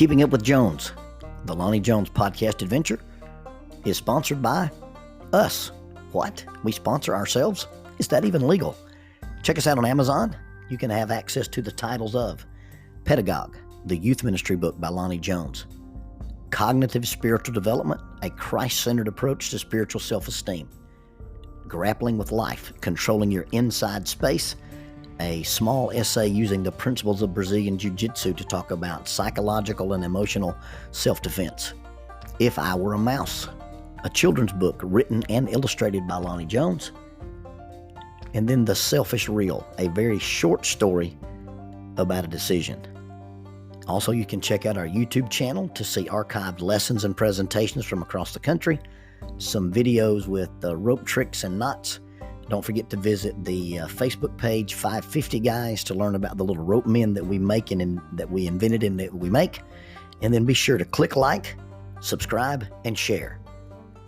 Keeping Up with Jones, the Lonnie Jones podcast adventure, is sponsored by us. What? We sponsor ourselves? Is that even legal? Check us out on Amazon. You can have access to the titles of Pedagogue, the youth ministry book by Lonnie Jones, Cognitive Spiritual Development, a Christ-centered approach to spiritual self-esteem, Grappling with Life, Controlling Your Inside Space, a small essay using the principles of Brazilian Jiu-Jitsu to talk about psychological and emotional self-defense, If I Were a Mouse, a children's book written and illustrated by Lonnie Jones, and then The Selfish Reel, a very short story about a decision. Also, you can check out our YouTube channel to see archived lessons and presentations from across the country, some videos with rope tricks and knots. Don't forget to visit the Facebook page 550 Guys to learn about the little rope men that we make and that we invented and that we make. And then be sure to click like, subscribe, and share.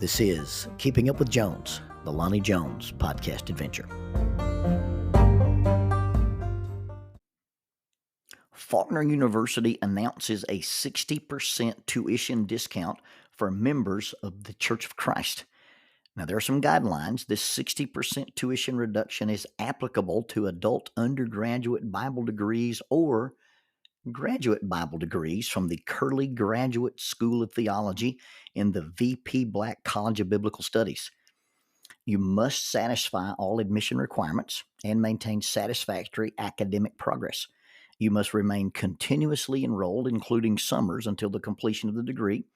This is Keeping Up with Jones, the Lonnie Jones podcast adventure. Faulkner University announces a 60% tuition discount for members of the Church of Christ. Now, there are some guidelines. This 60% tuition reduction is applicable to adult undergraduate Bible degrees or graduate Bible degrees from the Curley Graduate School of Theology in the VP Black College of Biblical Studies. You must satisfy all admission requirements and maintain satisfactory academic progress. You must remain continuously enrolled, including summers, until the completion of the degree.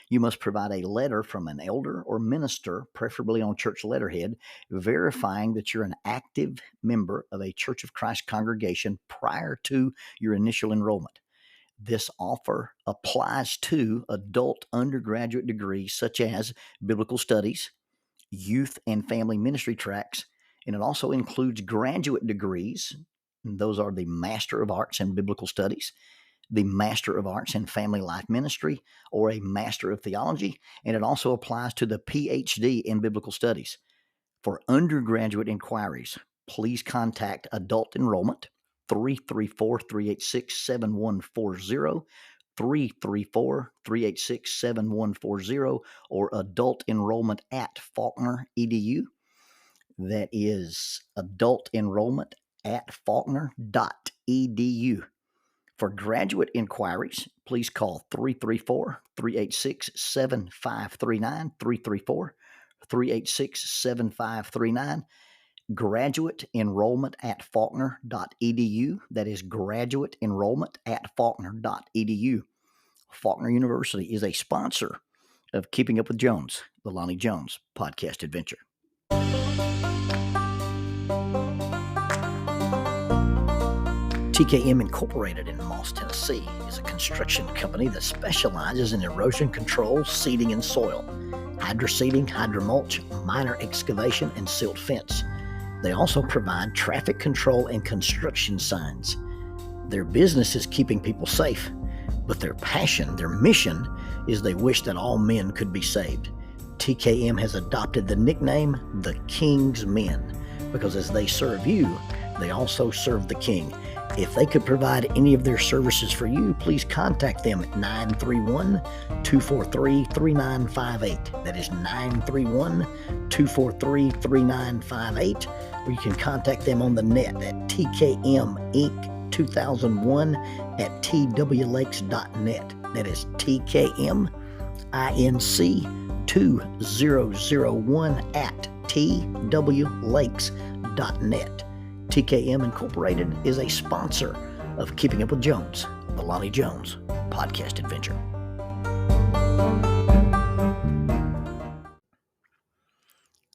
You must provide a letter from an elder or minister, preferably on church letterhead, verifying that you're an active member of a Church of Christ congregation prior to your initial enrollment. This offer applies to adult undergraduate degrees such as biblical studies, youth and family ministry tracks, and it also includes graduate degrees. And those are the Master of Arts in Biblical Studies, the Master of Arts in Family Life Ministry, or a Master of Theology, and it also applies to the PhD in Biblical Studies. For undergraduate inquiries, please contact Adult Enrollment 334-386-7140, 334-386-7140, or Adult Enrollment at Faulkner edu. That is Adult Enrollment at faulkner.edu. For graduate inquiries, please call 334-386-7539, 334-386-7539. Graduate enrollment at faulkner.edu. That is graduate enrollment at faulkner.edu. Faulkner University is a sponsor of Keeping Up with Jones, the Lonnie Jones podcast adventure. TKM Incorporated in Moss, Tennessee is a construction company that specializes in erosion control, seeding, and soil, hydroseeding, hydromulch, minor excavation, and silt fence. They also provide traffic control and construction signs. Their business is keeping people safe, but their passion, their mission, is they wish that all men could be saved. TKM has adopted the nickname the King's Men because as they serve you, they also serve the King. If they could provide any of their services for you, please contact them at 931-243-3958. That is 931-243-3958. Or you can contact them on the net at tkminc2001 at twlakes.net. That is tkminc2001 at twlakes.net. TKM Incorporated is a sponsor of Keeping Up with Jones, the Lonnie Jones podcast adventure.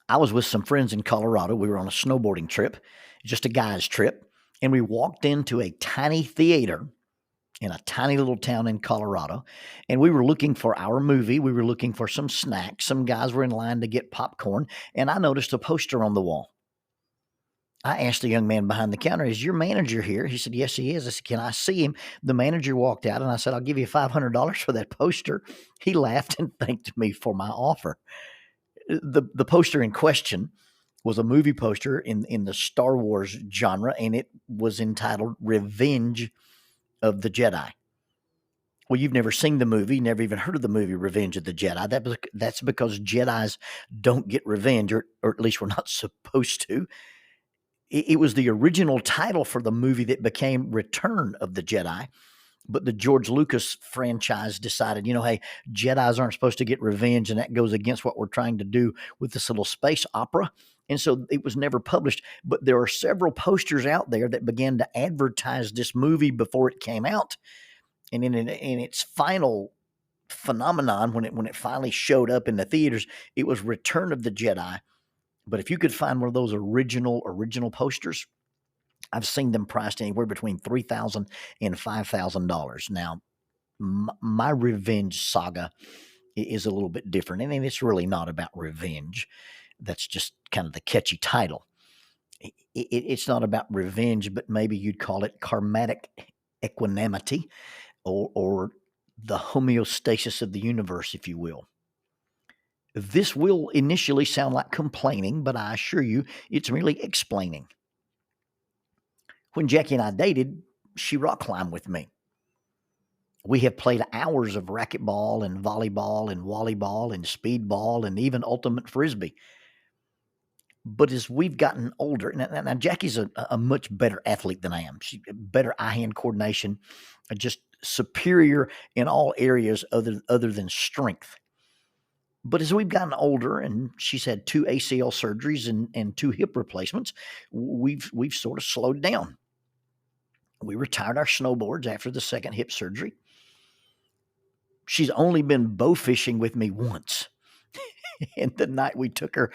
I was with some friends in Colorado. We were on a snowboarding trip, just a guy's trip, and we walked into a tiny theater in a tiny little town in Colorado, and we were looking for our movie. We were looking for some snacks. Some guys were in line to get popcorn, and I noticed a poster on the wall. I asked the young man behind the counter, "Is your manager here?" He said, "Yes, he is." I said, "Can I see him?" The manager walked out, and I said, "I'll give you $500 for that poster." He laughed and thanked me for my offer. The poster in question was a movie poster in the Star Wars genre, and it was entitled Revenge of the Jedi. Well, you've never seen the movie, never even heard of the movie Revenge of the Jedi. That's because Jedis don't get revenge, or at least we're not supposed to. It was the original title for the movie that became Return of the Jedi. But the George Lucas franchise decided, hey, Jedis aren't supposed to get revenge, and that goes against what we're trying to do with this little space opera. And so it was never published. But there are several posters out there that began to advertise this movie before it came out. And in its final phenomenon, when it finally showed up in the theaters, it was Return of the Jedi. But if you could find one of those original posters, I've seen them priced anywhere between $3,000 and $5,000. Now, my revenge saga is a little bit different, and it's really not about revenge. That's just kind of the catchy title. It's not about revenge, but maybe you'd call it karmatic equanimity, or the homeostasis of the universe, if you will. This will initially sound like complaining, but I assure you it's merely explaining. When Jackie and I dated, she rock climbed with me. We have played hours of racquetball and volleyball and volleyball and speedball and even ultimate frisbee. But as we've gotten older, now Jackie's a much better athlete than I am. She's better eye-hand coordination, just superior in all areas other than strength. But as we've gotten older, and she's had 2 ACL surgeries and 2 hip replacements, we've sort of slowed down. We retired our snowboards after the second hip surgery. She's only been bow fishing with me once. And the night we took her,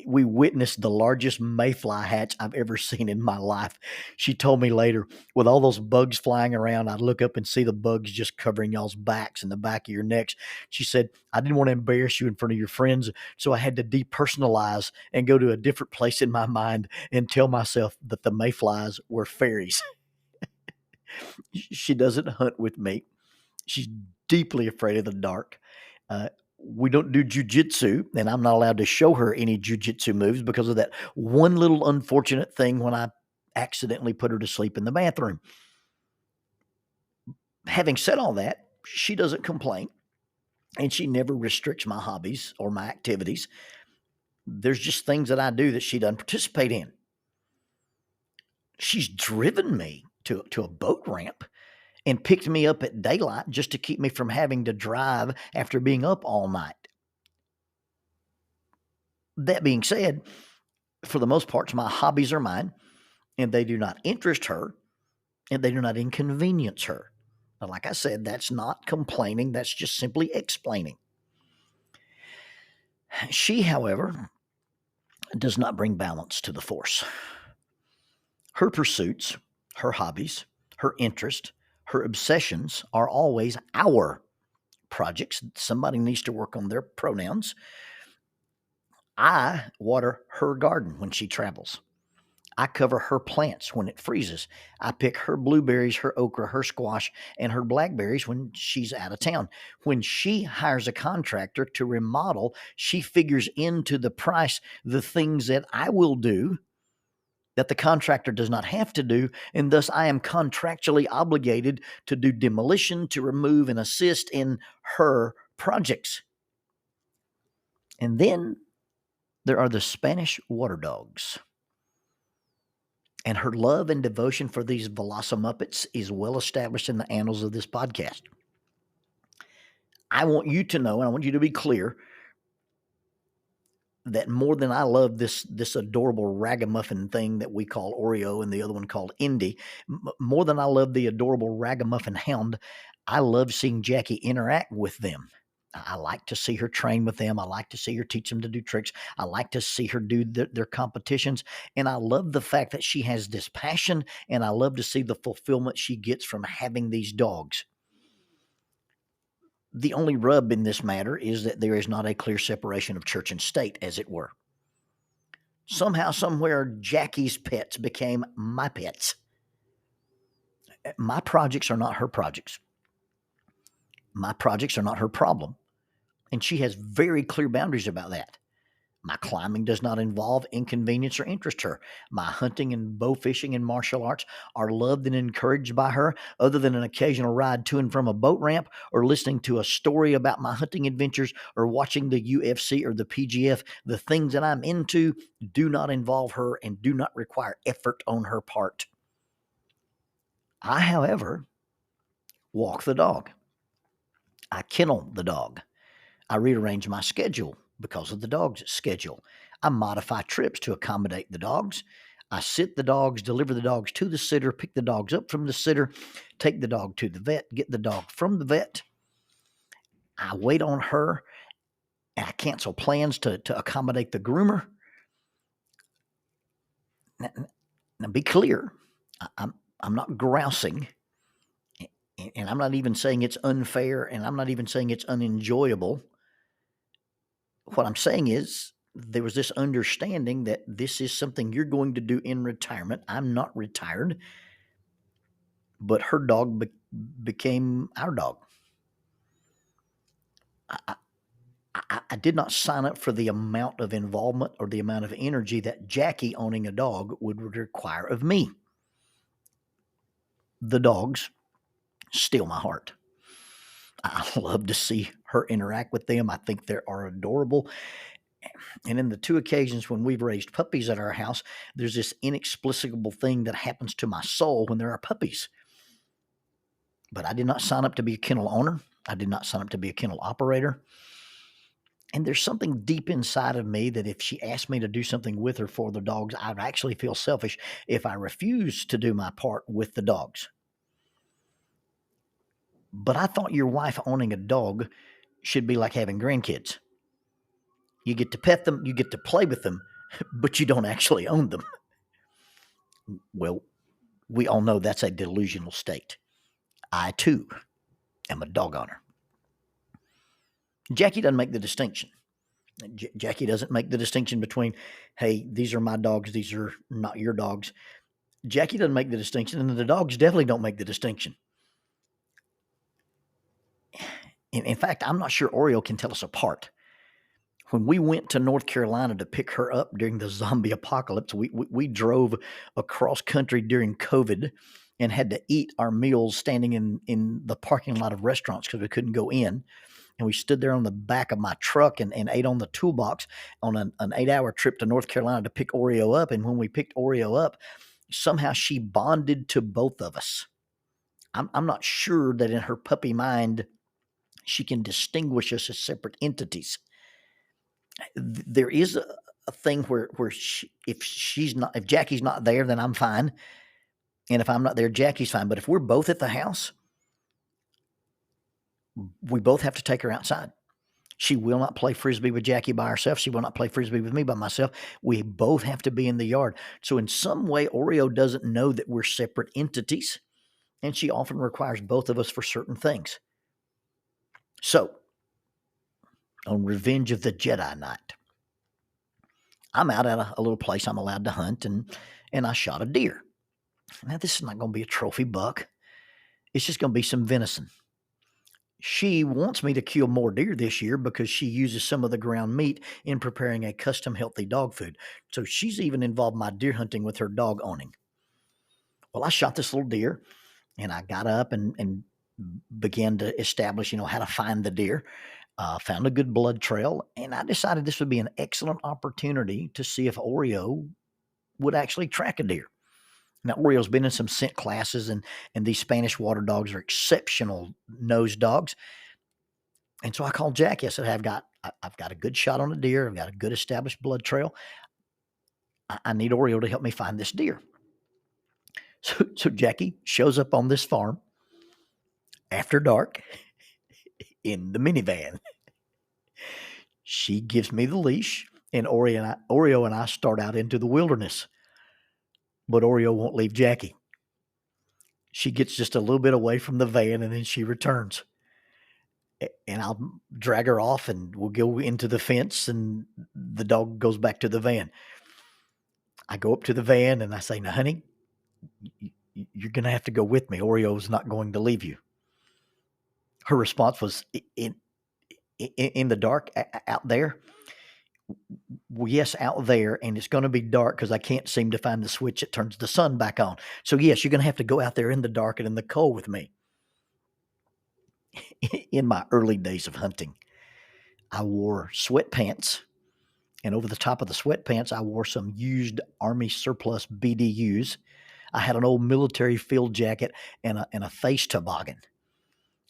we witnessed the largest mayfly hatch I've ever seen in my life. She told me later, with all those bugs flying around, I'd look up and see the bugs just covering y'all's backs and the back of your necks. She said, I didn't want to embarrass you in front of your friends, so I had to depersonalize and go to a different place in my mind and tell myself that the mayflies were fairies. She doesn't hunt with me. She's deeply afraid of the dark. We don't do jujitsu, and I'm not allowed to show her any jujitsu moves because of that one little unfortunate thing when I accidentally put her to sleep in the bathroom. Having said all that, she doesn't complain, and she never restricts my hobbies or my activities. There's just things that I do that she doesn't participate in. She's driven me to a boat ramp and picked me up at daylight just to keep me from having to drive after being up all night. That being said, for the most part, my hobbies are mine, and they do not interest her, and they do not inconvenience her. Now, like I said, that's not complaining. That's just simply explaining. She, however, does not bring balance to the force. Her pursuits, her hobbies, her interests, her obsessions are always our projects. Somebody needs to work on their pronouns. I water her garden when she travels. I cover her plants when it freezes. I pick her blueberries, her okra, her squash, and her blackberries when she's out of town. When she hires a contractor to remodel, she figures into the price the things that I will do that the contractor does not have to do, and thus I am contractually obligated to do demolition, to remove and assist in her projects. And then there are the Spanish water dogs. And her love and devotion for these Velocimuppets is well established in the annals of this podcast. I want you to know, and I want you to be clear, that more than I love this adorable ragamuffin thing that we call Oreo and the other one called Indy, more than I love the adorable ragamuffin hound, I love seeing Jackie interact with them. I like to see her train with them. I like to see her teach them to do tricks. I like to see her do their competitions. And I love the fact that she has this passion, and I love to see the fulfillment she gets from having these dogs. The only rub in this matter is that there is not a clear separation of church and state, as it were. Somehow, somewhere, Jackie's pets became my pets. My projects are not her projects. My projects are not her problem. And she has very clear boundaries about that. My climbing does not involve inconvenience or interest her. My hunting and bow fishing and martial arts are loved and encouraged by her, other than an occasional ride to and from a boat ramp or listening to a story about my hunting adventures or watching the UFC or the PGF. The things that I'm into do not involve her and do not require effort on her part. I, however, walk the dog. I kennel the dog. I rearrange my schedule because of the dog's schedule. I modify trips to accommodate the dogs. I sit the dogs, deliver the dogs to the sitter, pick the dogs up from the sitter, take the dog to the vet, get the dog from the vet. I wait on her, and I cancel plans to accommodate the groomer. Now be clear, I'm not grousing, and I'm not even saying it's unfair, and I'm not even saying it's unenjoyable. What I'm saying is there was this understanding that this is something you're going to do in retirement. I'm not retired, but her dog became our dog. I did not sign up for the amount of involvement or the amount of energy that Jackie owning a dog would require of me. The dogs steal my heart. I love to see her interact with them. I think they are adorable. And in the 2 occasions when we've raised puppies at our house, there's this inexplicable thing that happens to my soul when there are puppies. But I did not sign up to be a kennel owner. I did not sign up to be a kennel operator. And there's something deep inside of me that if she asked me to do something with her for the dogs, I'd actually feel selfish if I refuse to do my part with the dogs. But I thought your wife owning a dog should be like having grandkids. You get to pet them, you get to play with them, but you don't actually own them. Well, we all know that's a delusional state. I, too, am a dog owner. Jackie doesn't make the distinction. Jackie doesn't make the distinction between, hey, these are my dogs, these are not your dogs. Jackie doesn't make the distinction, and the dogs definitely don't make the distinction. In fact, I'm not sure Oreo can tell us apart. When we went to North Carolina to pick her up during the zombie apocalypse, we drove across country during COVID and had to eat our meals standing in the parking lot of restaurants because we couldn't go in. And we stood there on the back of my truck and ate on the toolbox on an 8-hour trip to North Carolina to pick Oreo up. And when we picked Oreo up, somehow she bonded to both of us. I'm not sure that in her puppy mind she can distinguish us as separate entities. There is a thing where if Jackie's not there, then I'm fine. And if I'm not there, Jackie's fine. But if we're both at the house, we both have to take her outside. She will not play Frisbee with Jackie by herself. She will not play Frisbee with me by myself. We both have to be in the yard. So in some way, Oreo doesn't know that we're separate entities, and she often requires both of us for certain things. So, on Revenge of the Jedi night, I'm out at a little place I'm allowed to hunt, and I shot a deer. Now, this is not going to be a trophy buck. It's just going to be some venison. She wants me to kill more deer this year because she uses some of the ground meat in preparing a custom healthy dog food. So she's even involved my deer hunting with her dog owning. Well, I shot this little deer, and I got up and began to establish, how to find the deer. Found a good blood trail, and I decided this would be an excellent opportunity to see if Oreo would actually track a deer. Now, Oreo's been in some scent classes, and these Spanish water dogs are exceptional nose dogs. And so I called Jackie. I said, hey, I've got a good shot on a deer. I've got a good established blood trail. I need Oreo to help me find this deer. So Jackie shows up on this farm after dark in the minivan. She gives me the leash, and Oreo and I start out into the wilderness. But Oreo won't leave Jackie. She gets just a little bit away from the van, and then she returns. And I'll drag her off, and we'll go into the fence, and the dog goes back to the van. I go up to the van, and I say, now, honey, you're going to have to go with me. Oreo's not going to leave you. Her response was, in the dark out there, Well, yes, out there, and it's going to be dark because I can't seem to find the switch that turns the sun back on. So, yes, you're going to have to go out there in the dark and in the cold with me. In my early days of hunting, I wore sweatpants, and over the top of the sweatpants, I wore some used Army surplus BDUs. I had an old military field jacket and a face toboggan.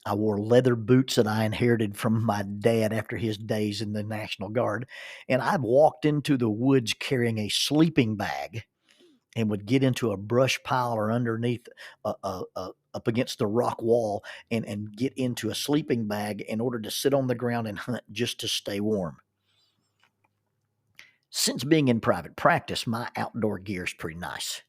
I wore leather boots that I inherited from my dad after his days in the National Guard. And I walked into the woods carrying a sleeping bag and would get into a brush pile or underneath up against the rock wall and get into a sleeping bag in order to sit on the ground and hunt just to stay warm. Since being in private practice, my outdoor gear is pretty nice.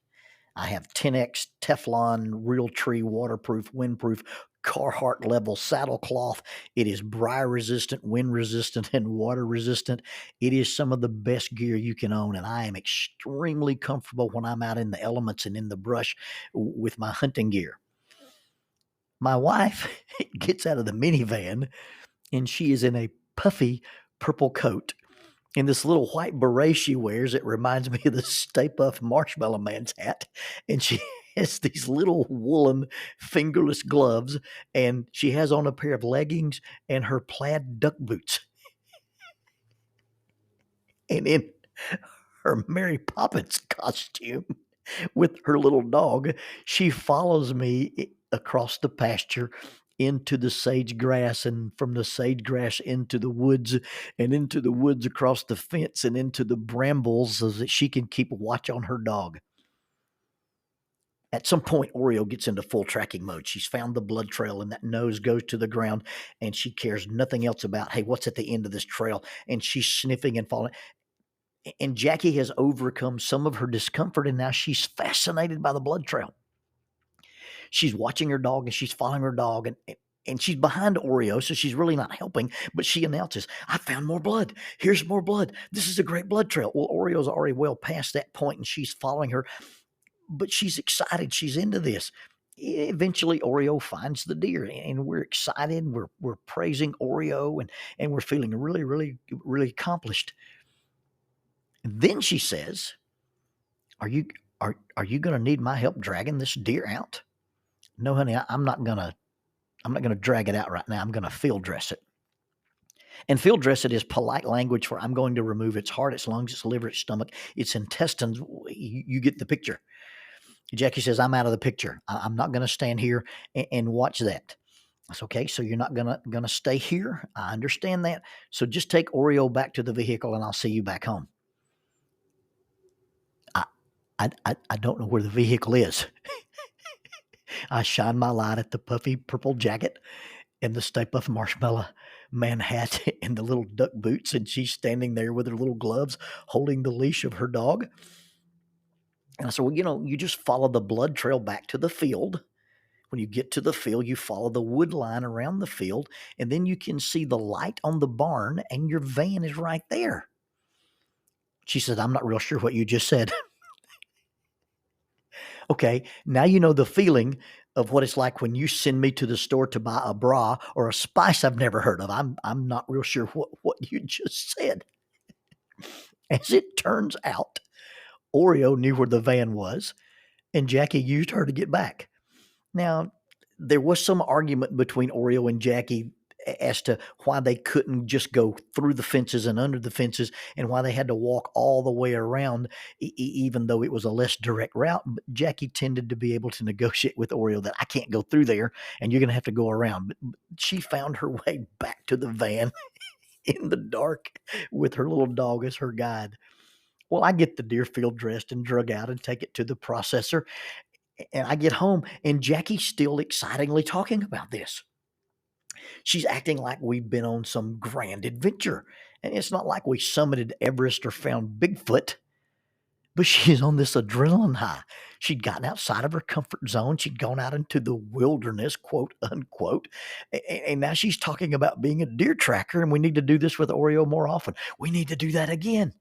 I have 10X Teflon, Realtree, waterproof, windproof, Carhartt level saddle cloth. It is briar resistant, wind resistant, and water resistant. It is some of the best gear you can own, and I am extremely comfortable when I'm out in the elements and in the brush with my hunting gear. My wife gets out of the minivan, and she is in a puffy purple coat. And this little white beret she wears, it reminds me of the Stay Puft Marshmallow Man's hat. And she has these little woolen fingerless gloves, and she has on a pair of leggings and her plaid duck boots. And in her Mary Poppins costume with her little dog, she follows me across the pasture into the sage grass, and from the sage grass into the woods, and into the woods across the fence and into the brambles so that she can keep watch on her dog. At some point, Oreo gets into full tracking mode. She's found the blood trail, and that nose goes to the ground, and she cares nothing else about, hey, what's at the end of this trail? And she's sniffing and falling. And Jackie has overcome some of her discomfort, and now she's fascinated by the blood trail. She's watching her dog and she's following her dog, and she's behind Oreo, so she's really not helping, but she announces, I found more blood. Here's more blood. This is a great blood trail. Well, Oreo's already well past that point, and she's following her, but she's excited. She's into this. Eventually, Oreo finds the deer, and we're excited. We're praising Oreo, and we're feeling really, really, really accomplished. And then she says, Are you going to need my help dragging this deer out? No, honey, I'm not gonna drag it out right now. I'm gonna field dress it. And field dress it is polite language for I'm going to remove its heart, its lungs, its liver, its stomach, its intestines. You get the picture. Jackie says, I'm out of the picture. I'm not going to stand here and watch that. That's okay. So you're not gonna stay here. I understand that. So just take Oreo back to the vehicle, and I'll see you back home. I don't know where the vehicle is. I shine my light at the puffy purple jacket and the Stay Puft Marshmallow Man hat and the little duck boots, and she's standing there with her little gloves holding the leash of her dog. And I said, well, you just follow the blood trail back to the field. When you get to the field, you follow the wood line around the field, and then you can see the light on the barn, and your van is right there. She said, I'm not real sure what you just said. Okay, now you know the feeling of what it's like when you send me to the store to buy a bra or a spice I've never heard of. I'm not real sure what you just said. As it turns out, Oreo knew where the van was, and Jackie used her to get back. Now, there was some argument between Oreo and Jackie as to why they couldn't just go through the fences and under the fences, and why they had to walk all the way around, even though it was a less direct route. But Jackie tended to be able to negotiate with Oreo that I can't go through there and you're going to have to go around. But she found her way back to the van in the dark with her little dog as her guide. Well, I get the deer field dressed and drug out and take it to the processor. And I get home, and Jackie's still excitingly talking about this. She's acting like we've been on some grand adventure. And it's not like we summited Everest or found Bigfoot, but she's on this adrenaline high. She'd gotten outside of her comfort zone. She'd gone out into the wilderness, quote unquote. And now she's talking about being a deer tracker, and we need to do this with Oreo more often. We need to do that again.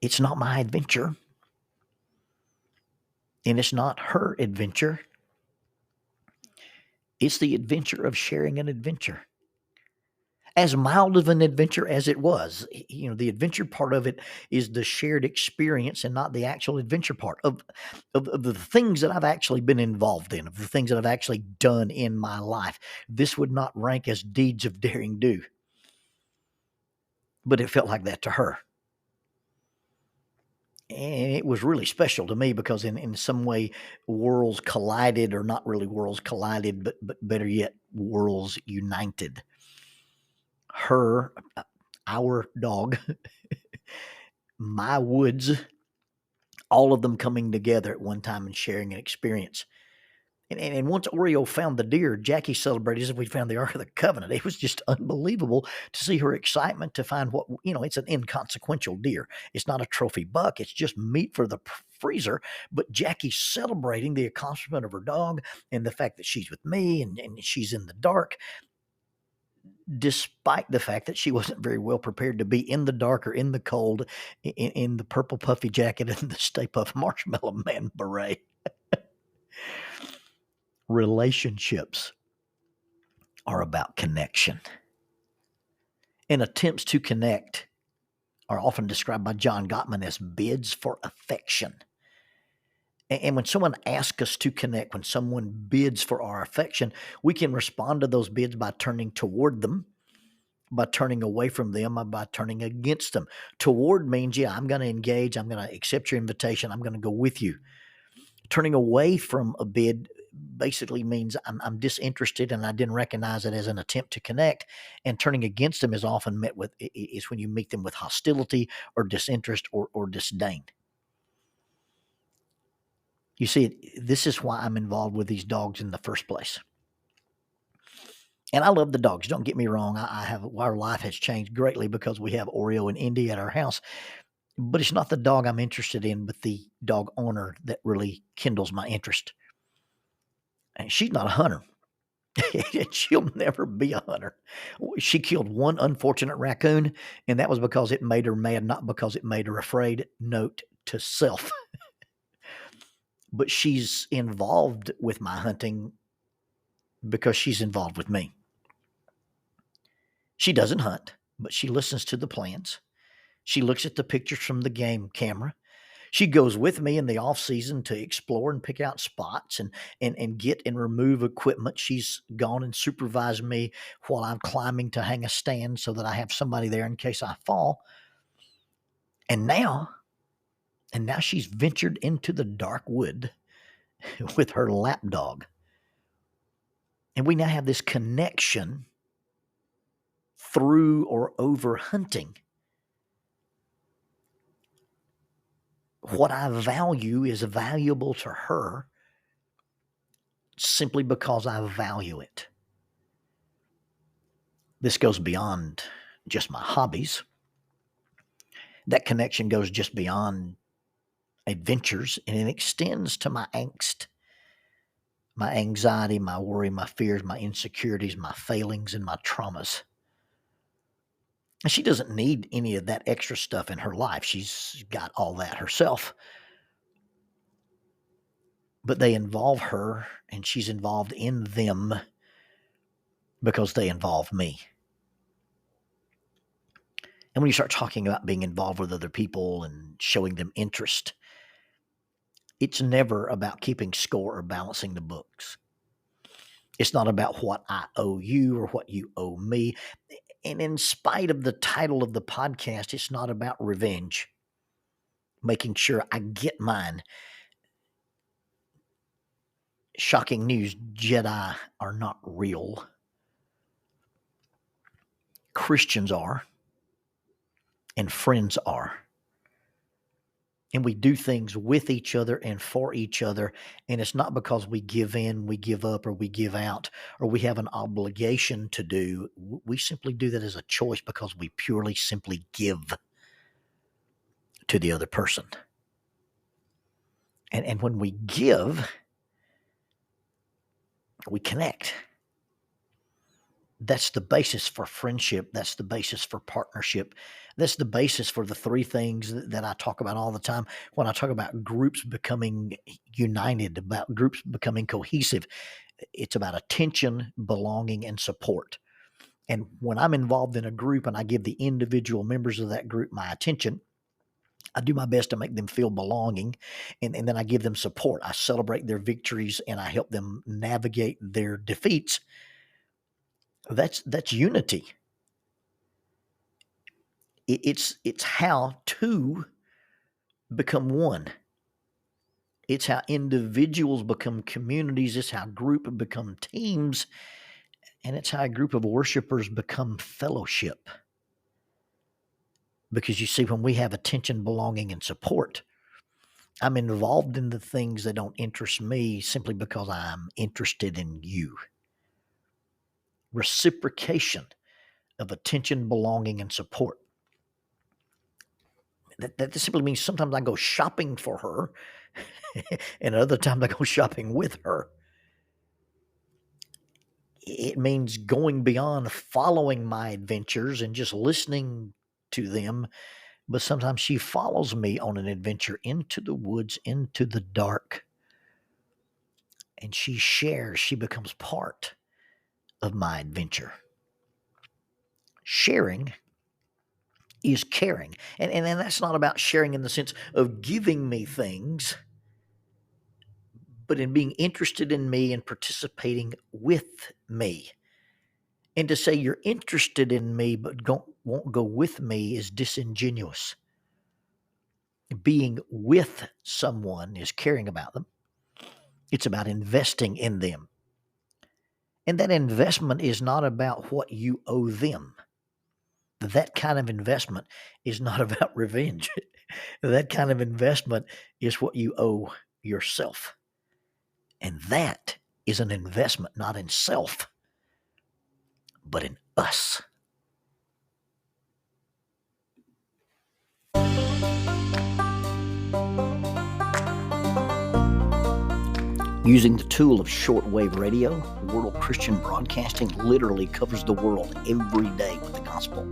It's not my adventure, and it's not her adventure. It's the adventure of sharing an adventure. As mild of an adventure as it was, the adventure part of it is the shared experience and not the actual adventure part of the things that I've actually been involved in, of the things that I've actually done in my life. This would not rank as deeds of daring do, but it felt like that to her. And it was really special to me because in some way worlds collided, or not really worlds collided, but better yet, worlds united. Her, our dog, my woods, all of them coming together at one time and sharing an experience. And once Oreo found the deer, Jackie celebrated as if we found the Ark of the Covenant. It was just unbelievable to see her excitement to find what, it's an inconsequential deer. It's not a trophy buck. It's just meat for the freezer. But Jackie's celebrating the accomplishment of her dog and the fact that she's with me and she's in the dark, despite the fact that she wasn't very well prepared to be in the dark or in the cold, in the purple puffy jacket and the Stay Puft Marshmallow Man beret. Relationships are about connection. And attempts to connect are often described by John Gottman as bids for affection. And when someone asks us to connect, when someone bids for our affection, we can respond to those bids by turning toward them, by turning away from them, or by turning against them. Toward means, yeah, I'm going to engage. I'm going to accept your invitation. I'm going to go with you. Turning away from a bid basically means I'm disinterested and I didn't recognize it as an attempt to connect. And turning against them is often met with, is when you meet them with hostility or disinterest or disdain. You see, this is why I'm involved with these dogs in the first place. And I love the dogs. Don't get me wrong. Our life has changed greatly because we have Oreo and Indy at our house. But it's not the dog I'm interested in, but the dog owner that really kindles my interest. And she's not a hunter. She'll never be a hunter. She killed one unfortunate raccoon, and that was because it made her mad, not because it made her afraid. Note to self. But she's involved with my hunting because she's involved with me. She doesn't hunt, but she listens to the plans. She looks at the pictures from the game camera. She goes with me in the off season to explore and pick out spots and get and remove equipment. She's gone and supervised me while I'm climbing to hang a stand so that I have somebody there in case I fall. And now she's ventured into the dark wood with her lap dog. And we now have this connection through or over hunting. What I value is valuable to her simply because I value it. This goes beyond just my hobbies. That connection goes just beyond adventures, and it extends to my angst, my anxiety, my worry, my fears, my insecurities, my failings, and my traumas. And she doesn't need any of that extra stuff in her life. She's got all that herself. But they involve her, and she's involved in them because they involve me. And when you start talking about being involved with other people and showing them interest, it's never about keeping score or balancing the books. It's not about what I owe you or what you owe me. And in spite of the title of the podcast, it's not about revenge, making sure I get mine. Shocking news, Jedi are not real. Christians are, and friends are. And we do things with each other and for each other. And it's not because we give in, we give up, or we give out, or we have an obligation to do. We simply do that as a choice because we purely simply give to the other person. And when we give, we connect. That's the basis for friendship. That's the basis for partnership. That's the basis for the three things that I talk about all the time when I talk about groups becoming united, about groups becoming cohesive. It's about attention, belonging, and support. And when I'm involved in a group and I give the individual members of that group my attention, I do my best to make them feel belonging, and then I give them support. I celebrate their victories and I help them navigate their defeats. That's unity. It's how two become one. It's how individuals become communities. It's how group become teams. And it's how a group of worshipers become fellowship. Because you see, when we have attention, belonging, and support, I'm involved in the things that don't interest me simply because I'm interested in you. Reciprocation of attention, belonging, and support. That simply means sometimes I go shopping for her, and other times I go shopping with her. It means going beyond following my adventures and just listening to them, but sometimes she follows me on an adventure into the woods, into the dark, and she shares, she becomes part of my adventure. Sharing is caring. And that's not about sharing in the sense of giving me things, but in being interested in me and participating with me. And to say you're interested in me but won't go with me is disingenuous. Being with someone is caring about them. It's about investing in them. And that investment is not about what you owe them. That kind of investment is not about revenge. That kind of investment is what you owe yourself. And that is an investment not in self, but in us. Using the tool of shortwave radio, World Christian Broadcasting literally covers the world every day with the gospel.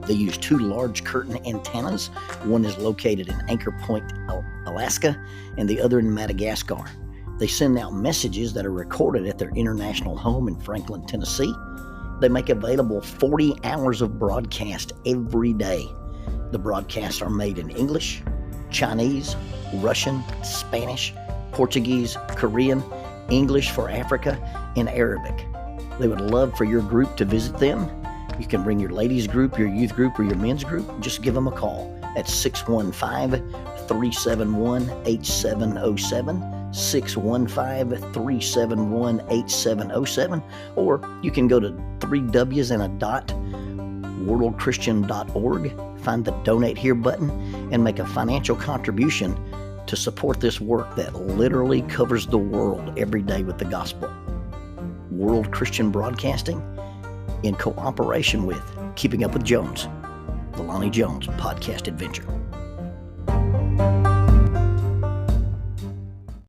They use two large curtain antennas. One is located in Anchor Point, Alaska, and the other in Madagascar. They send out messages that are recorded at their international home in Franklin, Tennessee. They make available 40 hours of broadcast every day. The broadcasts are made in English, Chinese, Russian, Spanish, Portuguese, Korean, English for Africa, and Arabic. They would love for your group to visit them. You can bring your ladies group, your youth group, or your men's group. Just give them a call at 615-371-8707, 615-371-8707, or you can go to 3Ws and a dot, worldchristian.org, find the Donate Here button, and make a financial contribution to support this work that literally covers the world every day with the gospel. World Christian Broadcasting, in cooperation with Keeping Up with Jones, the Lonnie Jones Podcast Adventure.